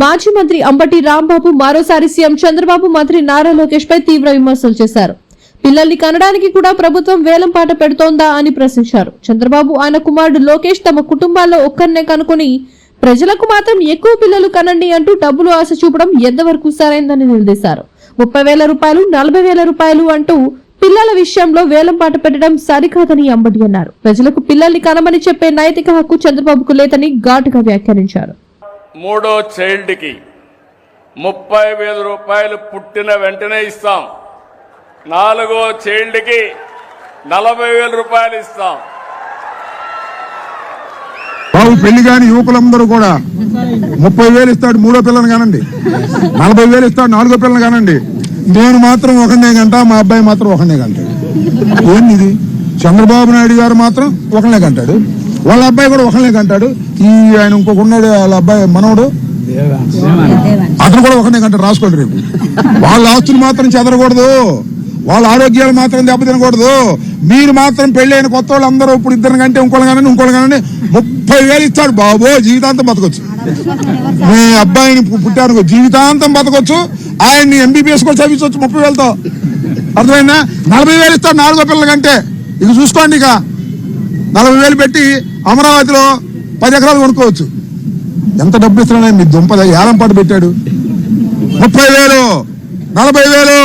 మాజీ మంత్రి అంబటి రాంబాబు మరోసారి సీఎం చంద్రబాబు మంత్రి నారా లోకేష్ పై తీవ్ర విమర్శలు చేశారు. పిల్లల్ని కనడానికి కూడా ప్రభుత్వం వేలం పాట పెడుతోందా అని ప్రశ్నించారు. చంద్రబాబు ఆయన కుమారుడు లోకేష్ తమ కుటుంబాల్లో ఒక్కరినే కనుకొని ప్రజలకు మాత్రం ఎక్కువ పిల్లలు కనండి అంటూ డబ్బులు ఆశ చూపడం ఎంతవరకు సరైందని నిలదీశారు. 30,000 రూపాయలు 40,000 రూపాయలు అంటూ పిల్లల విషయంలో వేలం పాట పెట్టడం సరికాదని అంబటి అన్నారు. ప్రజలకు పిల్లల్ని కనమని చెప్పే నైతిక హక్కు చంద్రబాబుకు లేదని ఘాటుగా వ్యాఖ్యానించారు. మూడో చైల్డ్ కి 30,000 రూపాయలు పుట్టిన వెంటనే ఇస్తాం. 4వ చైల్డ్ కి 40,000 రూపాయలు ఇస్తాం. బాబు పెళ్లి కాని యువకులందరూ కూడా 30,000 ఇస్తాడు మూడో పిల్లని కానండి, 40,000 ఇస్తాడు 4గో పిల్లని కానండి. నేను మాత్రం ఒకనే గంట, మా అబ్బాయి మాత్రం ఒకనే గంటాడు. ఏంది ఇది? చంద్రబాబు నాయుడు గారు మాత్రం ఒకనే గంటాడు, వాళ్ళ అబ్బాయి కూడా ఒకనే గంటాడు. ఈ ఆయన ఇంకొక ఉన్నాడు, వాళ్ళ అబ్బాయి మనవడు, అతను కూడా ఒకనే గంట. రాసుకోండి, రేపు వాళ్ళ ఆస్తులు మాత్రం చెదరకూడదు, వాళ్ళ ఆరోగ్యాలు మాత్రం దెబ్బతినకూడదు. మీరు మాత్రం పెళ్ళైన కొత్త వాళ్ళు అందరూ ఇప్పుడు ఇద్దరు కంటే ఇంకోళ్ళు కానీ 30,000 ఇస్తాడు. బాబో జీవితాంతం బతకొచ్చు. మీ అబ్బాయిని పుట్టారు జీవితాంతం బతకొచ్చు. ఆయన్ని MBBS కూడా చదివించవచ్చు 30,000తో. అర్థమైందా? 40,000 ఇస్తాడు 4గో పిల్లల కంటే. ఇక చూసుకోండి, ఇక 40,000 పెట్టి అమరావతిలో 10 ఎకరాలు కొనుక్కోవచ్చు. ఎంత డబ్బు ఇస్తున్నాడు మీ దుంపద ఏలం పాటు పెట్టాడు. 30,000, 40,000,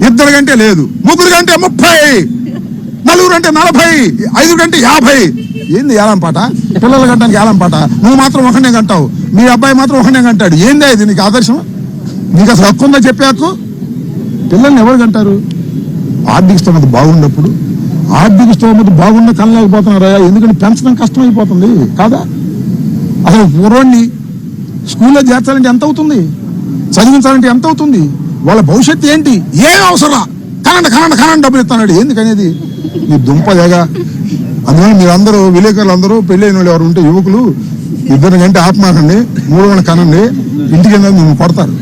ఇద్దరు కంటే లేదు, ముగ్గురు కంటే 30, నలుగురు అంటే 40, 5 కంటే 50. ఏంది ఏలం పాట? పిల్లల గంటానికి ఏలం పాట. నువ్వు మాత్రం ఒకనే గంటావు, మీ అబ్బాయి మాత్రం ఒకనే గంటాడు. ఏందా ఇది? నీకు ఆదర్శం? నీకు అసలు హక్కు ఉందా చెప్పే హక్కు? పిల్లల్ని ఎవరు గంటారు? ఆర్థిక స్తోమత బాగున్నప్పుడు. ఆర్థిక స్తోమత బాగున్న కనలేకపోతున్నారా? ఎందుకంటే పెంచడం కష్టం అయిపోతుంది కాదా? అసలు పూర్వాన్ని స్కూల్లో చేర్చాలంటే ఎంత అవుతుంది? చదివించాలంటే ఎంత అవుతుంది? వాళ్ళ భవిష్యత్తు ఏంటి? ఏం అవసరం? కనండి డబ్బులు ఇస్తాడు. ఎందుకనేది? నీ దుంపదేగా. అందువల్ల మీరందరూ విలేకరులు అందరూ పెళ్ళైన వాళ్ళు ఎవరు ఉంటే యువకులు 2 గంటే ఆత్మాకండి, 3 కనండి. ఇంటికి మిమ్మల్ని కొడతారు.